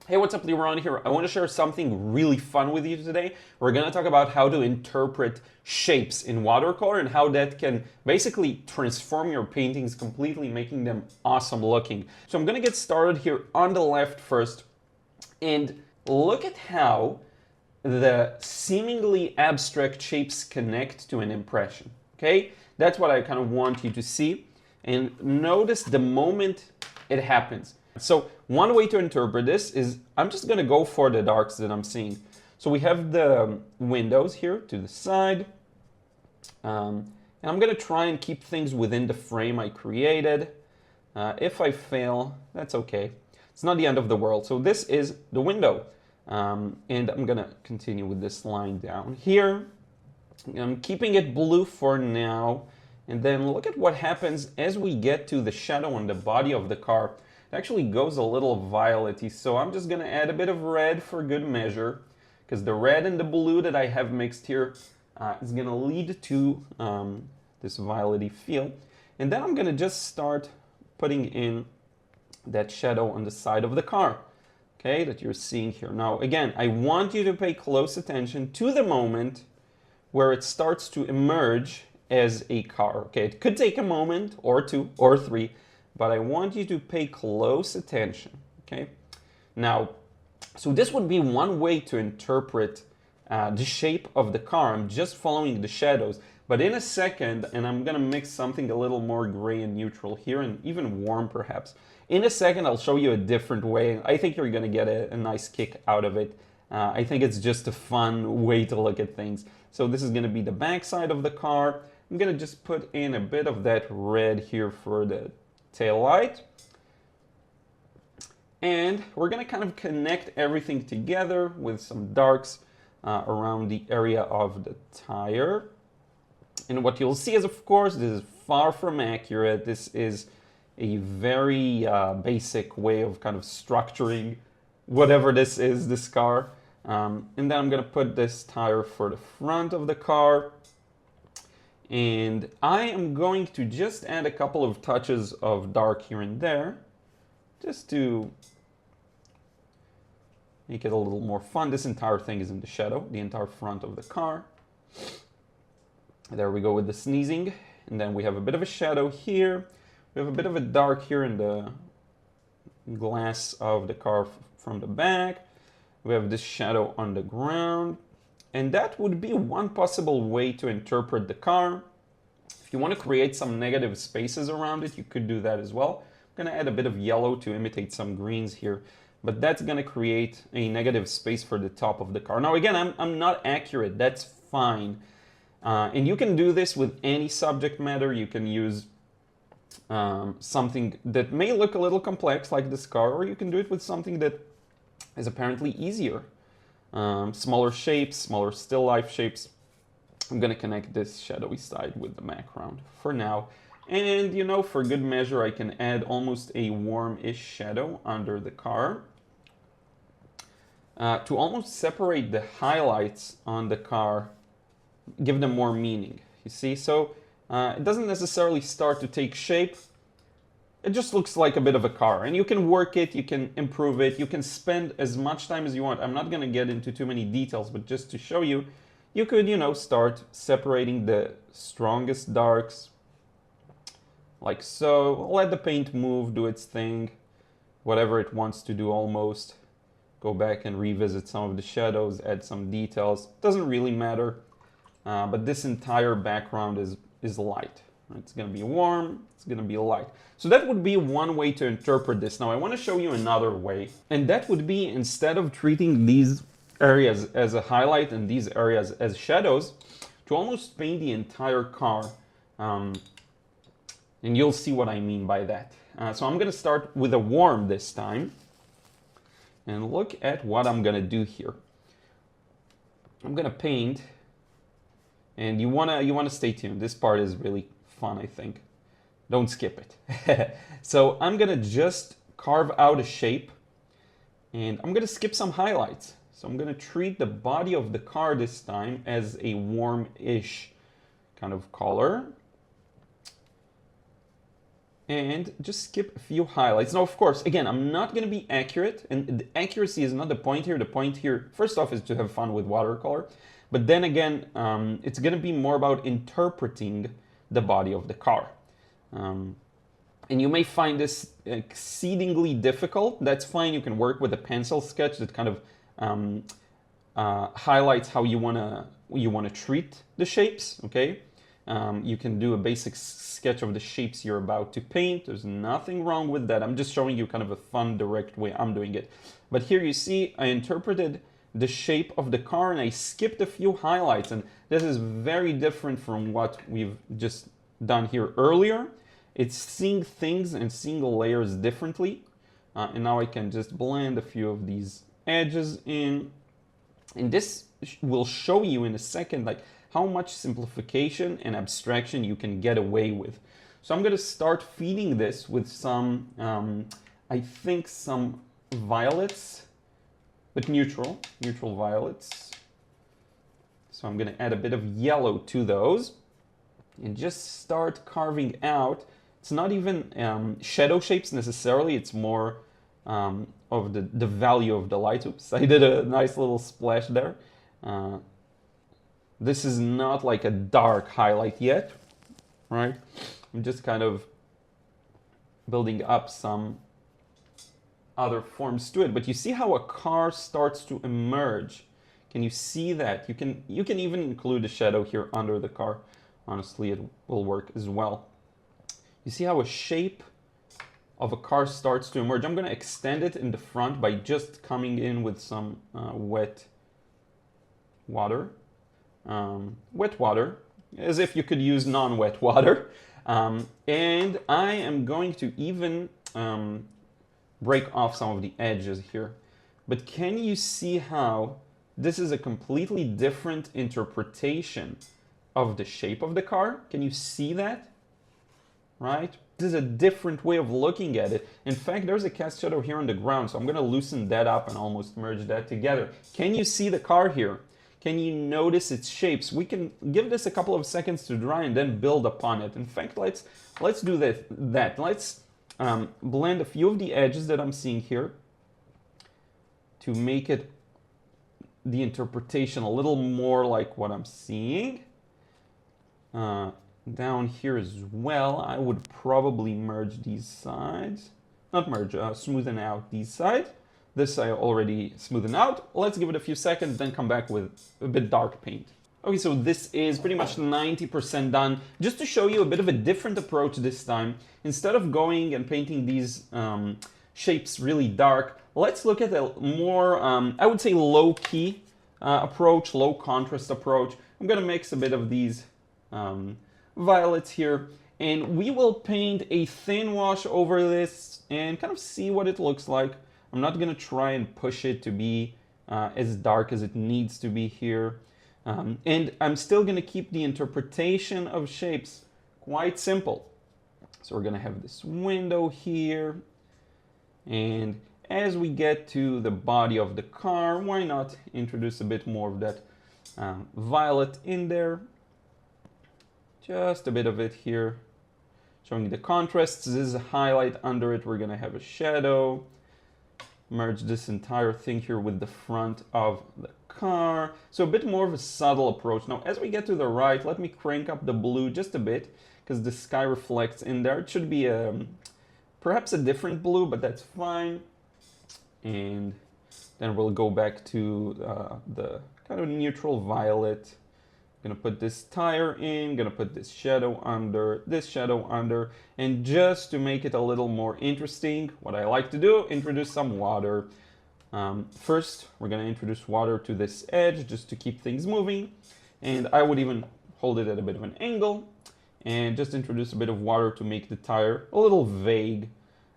Hey, what's up, Liron here. I want to share something really fun with you today. We're going to talk about how to interpret shapes in watercolor and how that can basically transform your paintings completely, making them awesome looking. So I'm going to get started here on the left first, and look at how the seemingly abstract shapes connect to an impression. Okay, that's what I kind of want you to see, and notice the moment it happens. So one way to interpret this is I'm just going to go for the darks that I'm seeing. So we have the windows here to the side, and I'm going to try and keep things within the frame I created. If I fail, that's okay. It's not the end of the world. So this is the window, and I'm going to continue with this line down here. I'm keeping it blue for now, and then look at what happens as we get to the shadow on the body of the car. It actually goes a little violet-y, so I'm just going to add a bit of red for good measure, because the red and the blue that I have mixed here is going to lead to this violet-y feel. And then I'm going to just start putting in that shadow on the side of the car, okay, that you're seeing here. Now, again, I want you to pay close attention to the moment where it starts to emerge as a car. Okay, it could take a moment or two or three, but I want you to pay close attention, okay? Now, so this would be one way to interpret the shape of the car. I'm just following the shadows, but in a second, and I'm gonna mix something a little more gray and neutral here, and even warm perhaps. In a second, I'll show you a different way. I think you're gonna get a nice kick out of it. I think it's just a fun way to look at things. So this is gonna be the back side of the car. I'm gonna just put in a bit of that red here for the tail light, and we're going to kind of connect everything together with some darks around the area of the tire. And what you'll see is, of course, this is far from accurate. This is a very basic way of kind of structuring whatever this is, this car. And then I'm going to put this tire for the front of the car. And I am going to just add a couple of touches of dark here and there, just to make it a little more fun. This entire thing is in the shadow, the entire front of the car. There we go with the sneezing. And then we have a bit of a shadow here. We have a bit of a dark here in the glass of the car from the back. We have this shadow on the ground. And that would be one possible way to interpret the car. If you want to create some negative spaces around it, you could do that as well. I'm going to add a bit of yellow to imitate some greens here, but that's going to create a negative space for the top of the car. Now, again, I'm not accurate. That's fine. And you can do this with any subject matter. You can use something that may look a little complex like this car, or you can do it with something that is apparently easier. Smaller shapes, smaller still life shapes. I'm going to connect this shadowy side with the background for now. And, you know, for good measure, I can add almost a warm-ish shadow under the car to almost separate the highlights on the car, give them more meaning, you see? So it doesn't necessarily start to take shape. It just looks like a bit of a car, and you can work it, you can improve it, you can spend as much time as you want. I'm not going to get into too many details, but just to show you, you could, you know, start separating the strongest darks, like so. Let the paint move, do its thing, whatever it wants to do almost. Go back and revisit some of the shadows, add some details. Doesn't really matter, but this entire background is light. It's going to be warm, it's going to be light. So that would be one way to interpret this. Now I want to show you another way, and that would be, instead of treating these areas as a highlight and these areas as shadows, to almost paint the entire car. And you'll see what I mean by that. So I'm going to start with a warm this time. And look at what I'm going to do here. I'm going to paint, and you want to stay tuned. This part is really fun, I think. Don't skip it. So I'm going to just carve out a shape, and I'm going to skip some highlights. So I'm going to treat the body of the car this time as a warm-ish kind of color. and just skip a few highlights. Now, of course, again, I'm not going to be accurate, and the accuracy is not the point here. The point here, first off, is to have fun with watercolor. But then again, it's going to be more about interpreting the body of the car. And you may find this exceedingly difficult. That's fine. You can work with a pencil sketch that kind of highlights how you wanna treat the shapes. Okay, you can do a basic sketch of the shapes you're about to paint. There's nothing wrong with that. I'm just showing you kind of a fun, direct way I'm doing it. But here you see I interpreted the shape of the car and I skipped a few highlights, and this is very different from what we've just done here earlier. It's seeing things and seeing layers differently. And now I can just blend a few of these edges in. And this will show you in a second like how much simplification and abstraction you can get away with. So I'm going to start feeding this with some, I think some violets, but neutral violets. So I'm going to add a bit of yellow to those and just start carving out. It's not even shadow shapes necessarily, it's more of the value of the light. Oops, I did a nice little splash there. This is not like a dark highlight yet, right? I'm just kind of building up some other forms to it. But you see how a car starts to emerge. Can you see that? You can even include a shadow here under the car. Honestly, it will work as well. You see how a shape of a car starts to emerge. I'm going to extend it in the front by just coming in with some wet water. Wet water, as if you could use non-wet water. And I am going to even break off some of the edges here. But can you see how this is a completely different interpretation of the shape of the car? Can you see that? Right? This is a different way of looking at it. In fact, there's a cast shadow here on the ground, so I'm going to loosen that up and almost merge that together. Can you see the car here? Can you notice its shapes? We can give this a couple of seconds to dry and then build upon it. In fact, let's do that. Let's blend a few of the edges that I'm seeing here to make it the interpretation a little more like what I'm seeing. Down here as well, I would probably merge these sides. Not merge, smoothen out these sides. This I already smoothened out. Let's give it a few seconds, then come back with a bit dark paint. Okay, so this is pretty much 90% done. Just to show you a bit of a different approach this time, instead of going and painting these shapes really dark, let's look at a more, I would say, low-key approach, low contrast approach. I'm gonna mix a bit of these violets here, and we will paint a thin wash over this and kind of see what it looks like. I'm not gonna try and push it to be as dark as it needs to be here. And I'm still gonna keep the interpretation of shapes quite simple. So we're gonna have this window here, and as we get to the body of the car, why not introduce a bit more of that violet in there. Just a bit of it here, showing the contrasts. This is a highlight under it. We're gonna have a shadow. Merge this entire thing here with the front of the car. So a bit more of a subtle approach. Now, as we get to the right, let me crank up the blue just a bit, because the sky reflects in there. It should be perhaps a different blue, but that's fine. And then we'll go back to the kind of neutral violet. Gonna put this tire in, gonna put this shadow under, and just to make it a little more interesting, what I like to do, introduce some water. First, we're gonna introduce water to this edge just to keep things moving, and I would even hold it at a bit of an angle, and just introduce a bit of water to make the tire a little vague.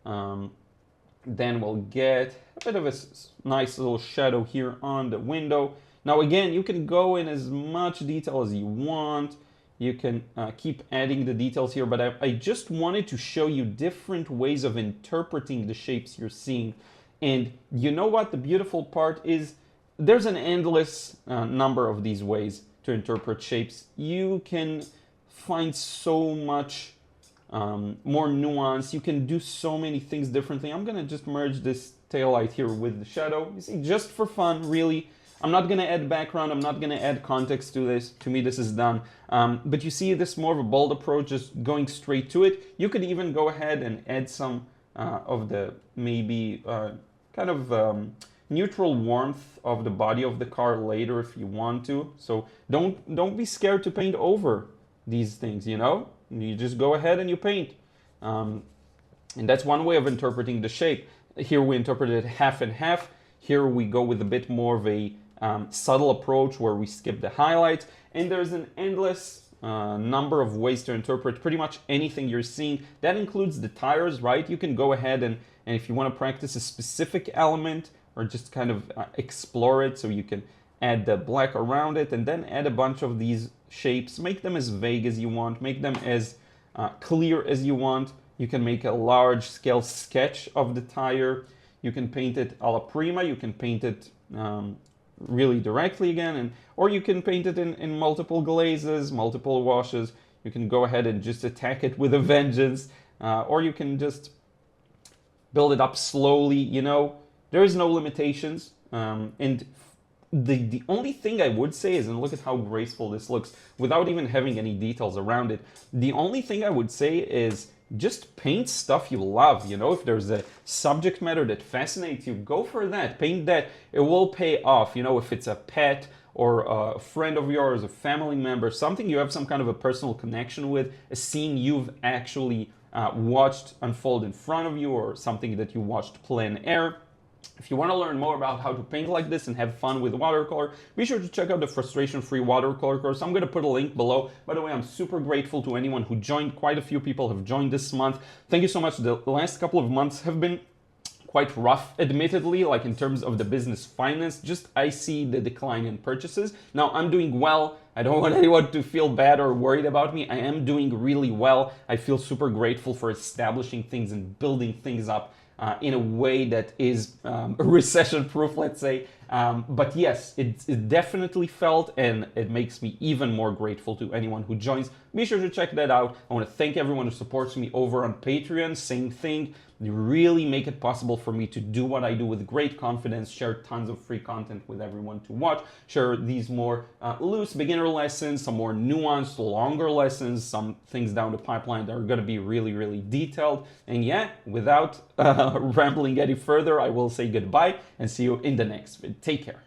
Then we'll get a bit of a nice little shadow here on the window. Now again, you can go in as much detail as you want. You can keep adding the details here, but I just wanted to show you different ways of interpreting the shapes you're seeing. And you know what the beautiful part is? There's an endless number of these ways to interpret shapes. You can find so much more nuance. You can do so many things differently. I'm gonna just merge this tail light here with the shadow. You see, just for fun, really. I'm not gonna add background, I'm not gonna add context to this. To me, this is done. But you see this more of a bold approach, just going straight to it. You could even go ahead and add some of the maybe kind of neutral warmth of the body of the car later if you want to. So don't be scared to paint over these things, you know? You just go ahead and you paint. And that's one way of interpreting the shape. Here we interpret it half and half. Here we go with a bit more of a subtle approach where we skip the highlights. And there's an endless number of ways to interpret pretty much anything you're seeing. That includes the tires, right? You can go ahead and if you want to practice a specific element or just kind of explore it, so you can add the black around it and then add a bunch of these shapes. Make them as vague as you want, make them as clear as you want. You can make a large scale sketch of the tire. You can paint it alla prima, you can paint it really directly again, or you can paint it in multiple glazes, multiple washes. You can go ahead and just attack it with a vengeance, or you can just build it up slowly, you know. There is no limitations, and the only thing I would say is, and look at how graceful this looks without even having any details around it. The only thing I would say is just paint stuff you love, you know. If there's a subject matter that fascinates you, go for that, paint that. It will pay off, you know. If it's a pet or a friend of yours, a family member, something you have some kind of a personal connection with, a scene you've actually watched unfold in front of you, or something that you watched plein air. If you want to learn more about how to paint like this and have fun with watercolor, be sure to check out the frustration-free watercolor course. I'm going to put a link below. By the way, I'm super grateful to anyone who joined. Quite a few people have joined this month. Thank you so much. The last couple of months have been quite rough, admittedly, like in terms of the business finance. Just I see the decline in purchases. Now, I'm doing well. I don't want anyone to feel bad or worried about me. I am doing really well. I feel super grateful for establishing things and building things up in a way that is recession-proof, let's say. But yes, it definitely felt, and it makes me even more grateful to anyone who joins. Be sure to check that out. I want to thank everyone who supports me over on Patreon. Same thing. You really make it possible for me to do what I do with great confidence, share tons of free content with everyone to watch, share these more loose beginner lessons, some more nuanced, longer lessons, some things down the pipeline that are going to be really, really detailed. And yeah, without rambling any further, I will say goodbye and see you in the next vid. Take care.